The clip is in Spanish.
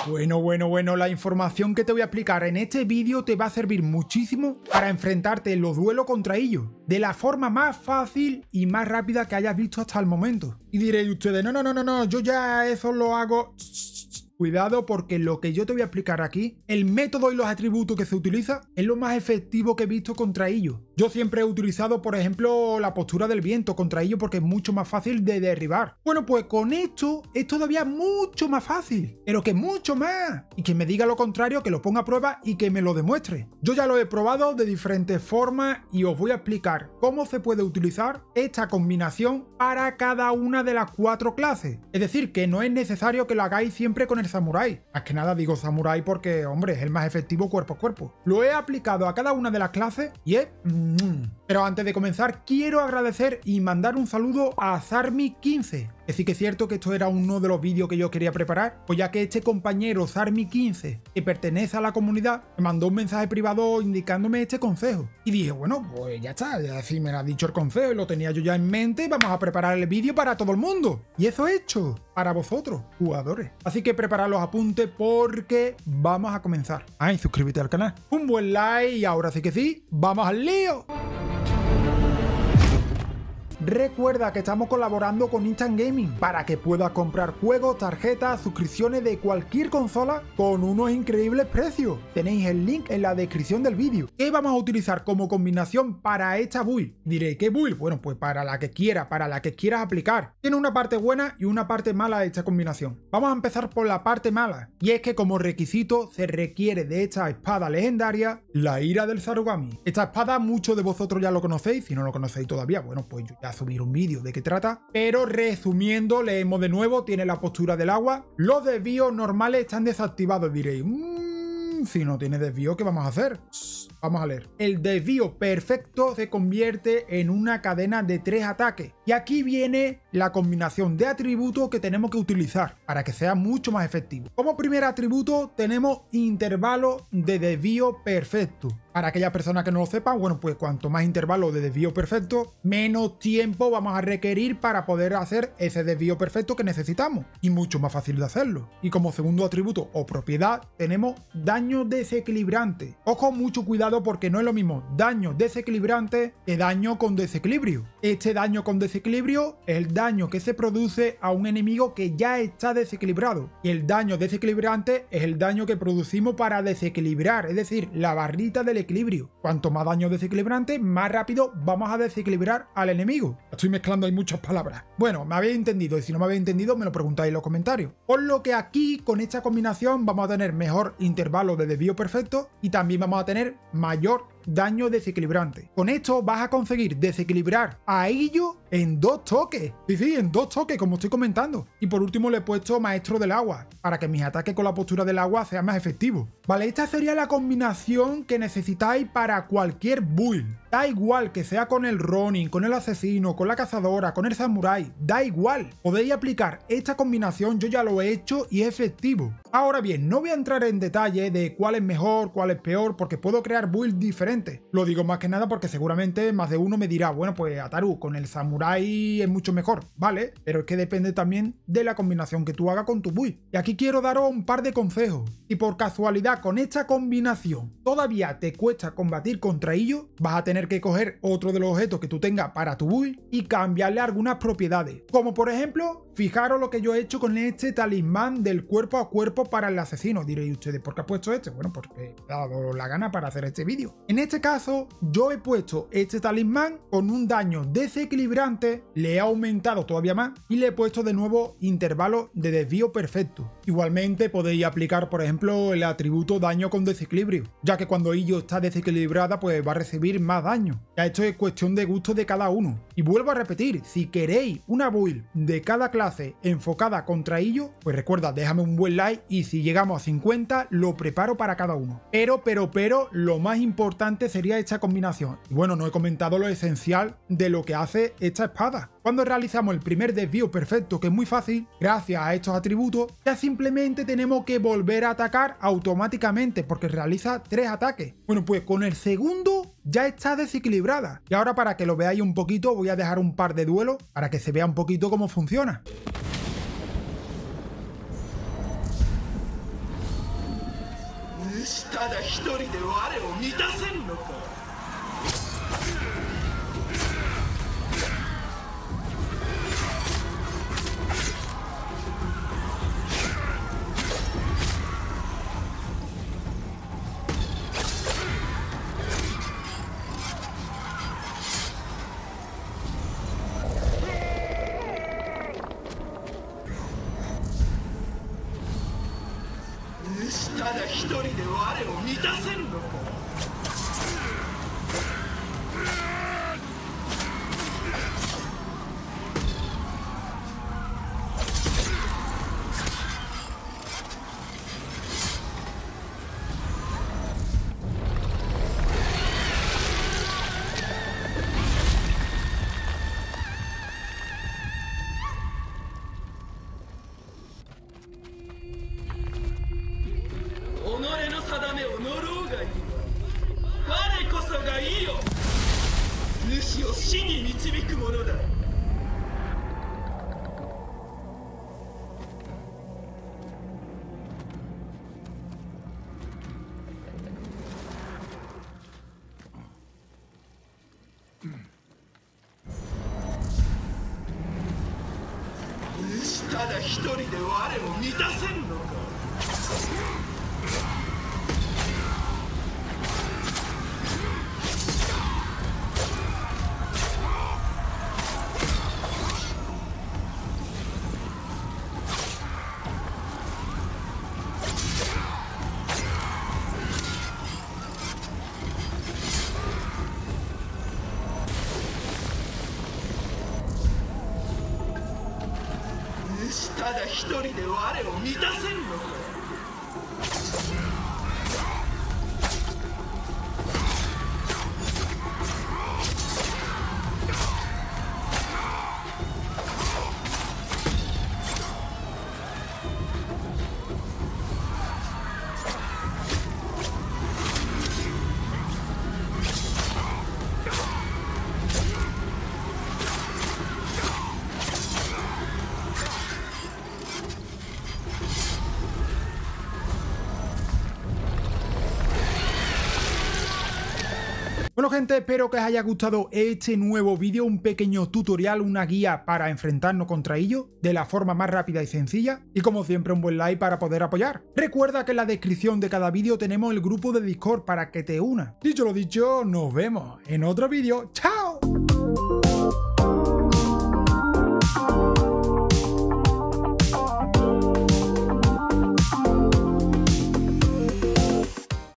Bueno, la información que te voy a explicar en este vídeo te va a servir muchísimo para enfrentarte en los duelos contra ellos, de la forma más fácil y más rápida que hayas visto hasta el momento. Y diréis ustedes, no, yo ya eso lo hago... Cuidado, porque lo que yo te voy a explicar aquí, el método y los atributos que se utiliza es lo más efectivo que he visto contra ellos. Yo siempre he utilizado, por ejemplo, la postura del viento contra ellos porque es mucho más fácil de derribar. Bueno, pues con esto es todavía mucho más fácil, pero que mucho más. Y que me diga lo contrario, que lo ponga a prueba y que me lo demuestre. Yo ya lo he probado de diferentes formas y os voy a explicar cómo se puede utilizar esta combinación para cada una de las 4 clases. Es decir, que no es necesario que lo hagáis siempre con el Samurai. Más que nada digo Samurai porque, hombre, es el más efectivo cuerpo a cuerpo. Lo he aplicado a cada una de las clases y es... Pero antes de comenzar, quiero agradecer y mandar un saludo a Zarmi15. Que sí que es cierto que esto era uno de los vídeos que yo quería preparar, pues ya que este compañero Zarmi15, que pertenece a la comunidad, me mandó un mensaje privado indicándome este consejo. Y dije, bueno, pues ya está, ya sí me lo ha dicho el consejo y lo tenía yo ya en mente, vamos a preparar el vídeo para todo el mundo. Y eso he hecho, para vosotros, jugadores. Así que preparad los apuntes porque vamos a comenzar. Y suscríbete al canal. Un buen like y ahora sí que sí, ¡vamos al lío! Recuerda que estamos colaborando con Instant Gaming para que puedas comprar juegos, tarjetas, suscripciones de cualquier consola con unos increíbles precios. Tenéis el link en la descripción del vídeo. ¿Qué vamos a utilizar como combinación para esta build? Diré, ¿qué build? Bueno, pues para la que quieras aplicar. Tiene una parte buena y una parte mala de esta combinación. Vamos a empezar por la parte mala. Y es que como requisito se requiere de esta espada legendaria, la ira del Zarugami. Esta espada muchos de vosotros ya lo conocéis. Si no lo conocéis todavía, bueno, pues yo ya subir un vídeo de qué trata, pero resumiendo, leemos de nuevo. Tiene la postura del agua, los desvíos normales están desactivados. Diréis, si no tiene desvío, ¿qué vamos a hacer? Vamos a leer. El desvío perfecto se convierte en una cadena de 3 ataques. Y aquí viene la combinación de atributos que tenemos que utilizar para que sea mucho más efectivo. Como primer atributo tenemos intervalo de desvío perfecto. Para aquellas personas que no lo sepan, bueno, pues cuanto más intervalo de desvío perfecto, menos tiempo vamos a requerir para poder hacer ese desvío perfecto que necesitamos. Y mucho más fácil de hacerlo. Y como segundo atributo o propiedad tenemos daño desequilibrante. Ojo, mucho cuidado porque no es lo mismo daño desequilibrante que daño con desequilibrio. Este daño con desequilibrio es el daño que se produce a un enemigo que ya está desequilibrado. Y el daño desequilibrante es el daño que producimos para desequilibrar, es decir, la barrita del equilibrio. Cuanto más daño desequilibrante, más rápido vamos a desequilibrar al enemigo. Estoy mezclando ahí muchas palabras. Bueno, me habéis entendido y si no me habéis entendido me lo preguntáis en los comentarios. Por lo que aquí con esta combinación vamos a tener mejor intervalo de desvío perfecto y también vamos a tener mayor daño desequilibrante. Con esto vas a conseguir desequilibrar a ellos en 2 toques. Sí, en 2 toques, como estoy comentando. Y por último le he puesto maestro del agua, para que mis ataques con la postura del agua sean más efectivos. Vale, esta sería la combinación que necesitáis para cualquier build. Da igual que sea con el Ronin, con el asesino, con la cazadora, con el samurai, da igual. Podéis aplicar esta combinación, yo ya lo he hecho y es efectivo. Ahora bien, no voy a entrar en detalle de cuál es mejor, cuál es peor, porque puedo crear builds diferentes. Lo digo más que nada porque seguramente más de uno me dirá, bueno, pues Ataru, con el samurai es mucho mejor, ¿vale? Pero es que depende también de la combinación que tú hagas con tu build. Y aquí quiero daros un par de consejos. Si por casualidad con esta combinación todavía te cuesta combatir contra ellos, vas a tener que coger otro de los objetos que tú tengas para tu build y cambiarle algunas propiedades. Como por ejemplo, fijaros lo que yo he hecho con este talismán del cuerpo a cuerpo para el asesino. Diréis ustedes, ¿por qué has puesto este? Bueno, porque me ha dado la gana para hacer este vídeo. En este caso, yo he puesto este talismán con un daño desequilibrante, le he aumentado todavía más y le he puesto de nuevo intervalo de desvío perfecto. Igualmente podéis aplicar, por ejemplo, el atributo daño con desequilibrio, ya que cuando ello está desequilibrada, pues va a recibir más daño. Ya esto es cuestión de gusto de cada uno. Y vuelvo a repetir, si queréis una build de cada clase enfocada contra ello, pues recuerda, déjame un buen like y si llegamos a 50 lo preparo para cada uno. Pero lo más importante sería esta combinación. Y bueno, no he comentado lo esencial de lo que hace esta espada. Cuando realizamos el primer desvío perfecto, que es muy fácil, gracias a estos atributos, ya simplemente tenemos que volver a atacar automáticamente porque realiza 3 ataques. Bueno, pues con el segundo ya está desequilibrada. Y ahora para que lo veáis un poquito voy a dejar un par de duelos para que se vea un poquito cómo funciona. 主ただ一人で我を満たせんのか。主ただ一人で我を満たせんのか。己の定めを乗ろうがいいわ。我こそがいいよ。主を死に導くものだ。主ただ一人で我を満たせんのか。ただ一人で我を満たせんのか。Bueno gente, espero que os haya gustado este nuevo vídeo, un pequeño tutorial, una guía para enfrentarnos contra ellos de la forma más rápida y sencilla, y como siempre un buen like para poder apoyar. Recuerda que en la descripción de cada vídeo tenemos el grupo de Discord para que te unas. Dicho lo dicho, nos vemos en otro vídeo. ¡Chao!